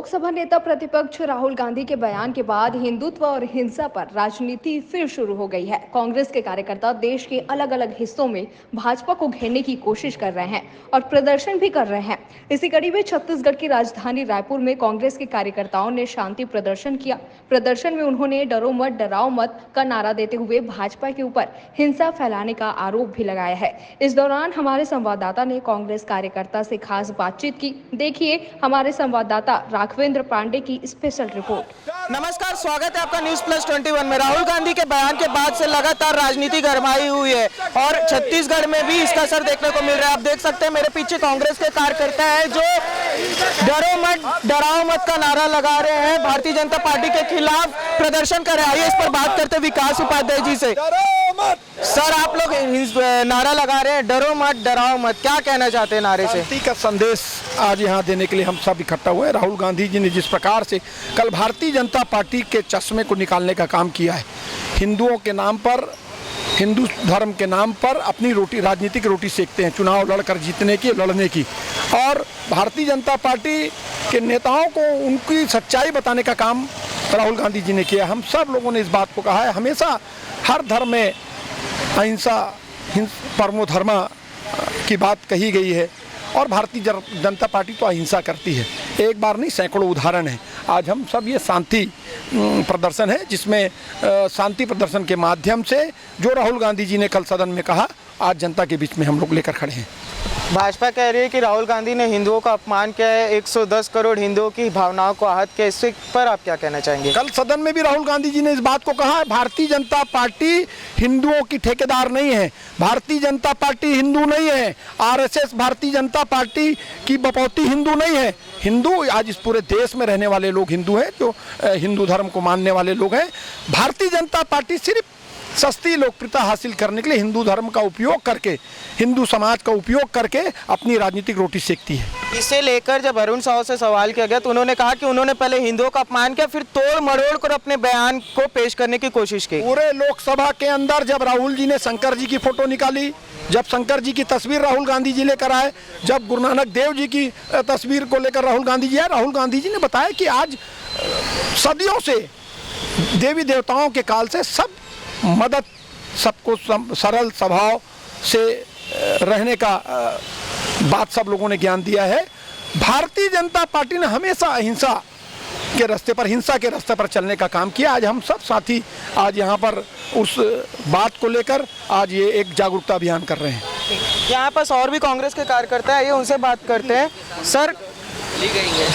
लोकसभा नेता प्रतिपक्ष राहुल गांधी के बयान के बाद हिंदुत्व और हिंसा पर राजनीति फिर शुरू हो गई है। कांग्रेस के कार्यकर्ता देश के अलग अलग हिस्सों में भाजपा को घेरने की कोशिश कर रहे हैं और प्रदर्शन भी कर रहे हैं। इसी कड़ी में छत्तीसगढ़ की राजधानी रायपुर में कांग्रेस के कार्यकर्ताओं ने शांति प्रदर्शन किया। प्रदर्शन में उन्होंने डरो मत डराओ मत का नारा देते हुए भाजपा के ऊपर हिंसा फैलाने का आरोप भी लगाया है। इस दौरान हमारे संवाददाता ने कांग्रेस कार्यकर्ता से खास बातचीत की। देखिए हमारे संवाददाता राघवेंद्र पांडे की स्पेशल रिपोर्ट। नमस्कार, स्वागत है आपका न्यूज प्लस 21 में। राहुल गांधी के बयान के बाद से लगातार राजनीति गरमाई हुई है और छत्तीसगढ़ में भी इसका असर देखने को मिल रहा है। आप देख सकते हैं मेरे पीछे कांग्रेस के कार्यकर्ता हैं जो डरो मत डराओ मत का नारा लगा रहे हैं, भारतीय जनता पार्टी के खिलाफ प्रदर्शन कर रहे हैं। आइए इस पर बात करते हैं विकास उपाध्याय जी से। सर, आप लोग नारा लगा रहे हैं डरो मत डराओ मत, क्या कहना चाहते हैं नारे से? शांति का संदेश आज यहाँ देने के लिए हम सब इकट्ठा हुए। राहुल गांधी जी ने जिस प्रकार से कल भारतीय जनता पार्टी के चश्मे को निकालने का काम किया है, हिंदुओं के नाम पर, हिंदू धर्म के नाम पर अपनी रोटी, राजनीतिक रोटी सेकते हैं, चुनाव लड़कर जीतने की, लड़ने की। और भारतीय जनता पार्टी के नेताओं को उनकी सच्चाई बताने का काम राहुल गांधी जी ने किया। हम सब लोगों ने इस बात को कहा है, हमेशा हर धर्म में अहिंसा, परमो धर्मा की बात कही गई है और भारतीय जनता पार्टी तो अहिंसा करती है। एक बार नहीं, सैकड़ों उदाहरण हैं। आज हम सब ये शांति प्रदर्शन है जिसमें शांति प्रदर्शन के माध्यम से जो राहुल गांधी जी ने कल सदन में कहा, आज जनता के बीच में हम लोग लेकर खड़े हैं। भाजपा कह रही है कि राहुल गांधी ने हिंदुओं का अपमान किया है, 110 करोड़ हिंदुओं की भावनाओं को आहत किया। इस पर आप क्या कहना चाहेंगे? कल सदन में भी राहुल गांधी जी ने इस बात को कहा, भारतीय जनता पार्टी हिंदुओं की ठेकेदार नहीं है, भारतीय जनता पार्टी हिंदू नहीं है, आरएसएस भारतीय जनता पार्टी की बपौती हिंदू नहीं है। हिंदू आज इस पूरे देश में रहने वाले लोग हिंदू हैं, जो हिंदू धर्म को मानने वाले लोग हैं। भारतीय जनता पार्टी सिर्फ सस्ती लोकप्रियता हासिल करने के लिए हिंदू धर्म का उपयोग करके, हिंदू समाज का उपयोग करके अपनी राजनीतिक रोटी सेकती है। इसे लेकर जब अरुण साहू से सवाल किया गया तो उन्होंने कहा कि उन्होंने पहले हिंदुओं का अपमान किया, फिर तोड़ मरोड़ कर अपने बयान को पेश करने की कोशिश की। पूरे लोकसभा के अंदर जब राहुल जी ने शंकर जी की फोटो निकाली, जब शंकर जी की तस्वीर राहुल गांधी जी लेकर आए, जब गुरु नानक देव जी की तस्वीर को लेकर राहुल गांधी जी आए, राहुल गांधी जी ने बताया कि आज सदियों से देवी देवताओं के काल से सब मदद, सबको सरल स्वभाव से रहने का बात सब लोगों ने ज्ञान दिया है। भारतीय जनता पार्टी ने हमेशा अहिंसा के रास्ते पर, हिंसा के रास्ते पर चलने का काम किया। आज हम सब साथी आज यहाँ पर उस बात को लेकर आज ये एक जागरूकता अभियान कर रहे हैं। यहाँ पास और भी कांग्रेस के कार्यकर्ता है, ये उनसे बात करते हैं। सर,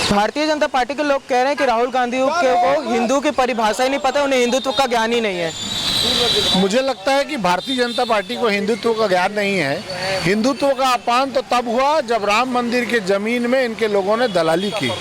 भारतीय जनता पार्टी के लोग कह रहे हैं कि राहुल गांधी को हिंदू की परिभाषा ही नहीं पता, उन्हें हिंदुत्व का ज्ञान ही नहीं है। मुझे लगता है कि भारतीय जनता पार्टी को हिंदुत्व का ज्ञान नहीं है। हिंदुत्व का अपमान तो तब हुआ जब राम मंदिर के जमीन में इनके लोगों ने दलाली की।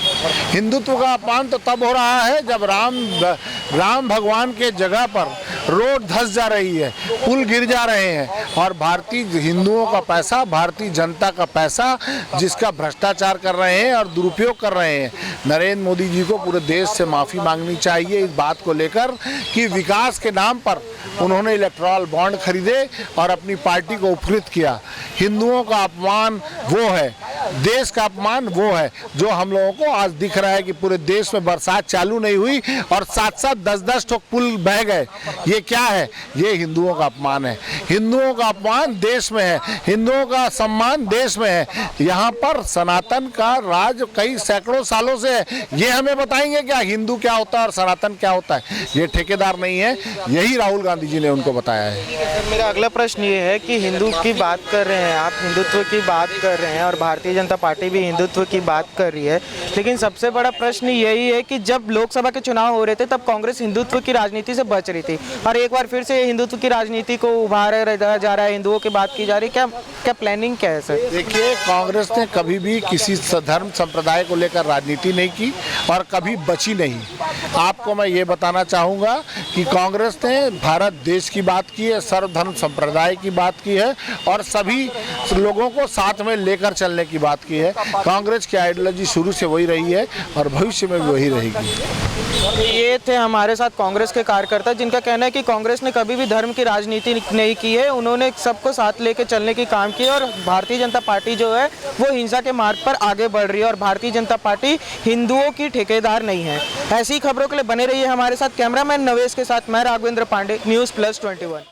हिंदुत्व का अपमान तो तब हो रहा है जब राम भगवान के जगह पर रोड धंस जा रही है, पुल गिर जा रहे हैं और भारतीय हिंदुओं का पैसा, भारतीय जनता का पैसा जिसका भ्रष्टाचार कर रहे हैं और दुरुपयोग कर रहे हैं। नरेंद्र मोदी जी को पूरे देश से माफ़ी मांगनी चाहिए इस बात को लेकर कि विकास के नाम पर उन्होंने इलेक्टोरल बॉन्ड खरीदे और अपनी पार्टी को उपकृत किया। हिंदुओं का अपमान वो है, देश का अपमान वो है जो हम लोगों को आज दिख रहा है कि पूरे देश में बरसात चालू नहीं हुई और 7-7, 10-10 ठोक पुल बह गए। ये क्या है? ये हिंदुओं का अपमान है। हिंदुओं का अपमान देश में है, हिंदुओं का सम्मान देश में है। यहाँ पर सनातन का राज कई सैकड़ों सालों से है। ये हमें बताएंगे क्या हिंदू क्या होता है और सनातन क्या होता है? ये ठेकेदार नहीं है, यही राहुल गांधी जी ने उनको बताया है। मेरा अगला प्रश्न ये है कि हिंदू की बात कर रहे हैं आप, हिंदुत्व की बात कर रहे हैं और भारतीय जनता पार्टी भी हिंदुत्व की बात कर रही है, लेकिन सबसे बड़ा प्रश्न यही है कि जब लोकसभा के चुनाव हो रहे थे तब कांग्रेस हिंदुत्व की राजनीति से बच रही थी और एक बार फिर से हिंदुत्व की राजनीति को उभारा जा रहा है, हिंदुओं की बात की जा रही है। क्या प्लानिंग क्या है सर? देखिए, कांग्रेस ने कभी भी किसी धर्म संप्रदाय को लेकर राजनीति नहीं की और कभी बची नहीं। आपको मैं ये बताना चाहूँगा कि कांग्रेस ने भारत देश की बात की है, सर्वधर्म संप्रदाय की बात की है और सभी लोगों को साथ में लेकर चलने की बात की है। कांग्रेस की आइडियोलॉजी शुरू से वही रही है और भविष्य में भी वही रहेगी। ये थे हमारे साथ कांग्रेस के कार्यकर्ता जिनका कहना है कि कांग्रेस ने कभी भी धर्म की राजनीति नहीं की है, उन्होंने सबको साथ लेके चलने की काम किया और भारतीय जनता पार्टी जो है वो हिंसा के मार्ग पर आगे बढ़ रही है और भारतीय जनता पार्टी हिंदुओं की ठेकेदार नहीं है। ऐसी खबरों के लिए बने रहिए हमारे साथ। कैमरामैन नवेश के साथ मैं राघवेंद्र पांडे, न्यूज़ प्लस 21।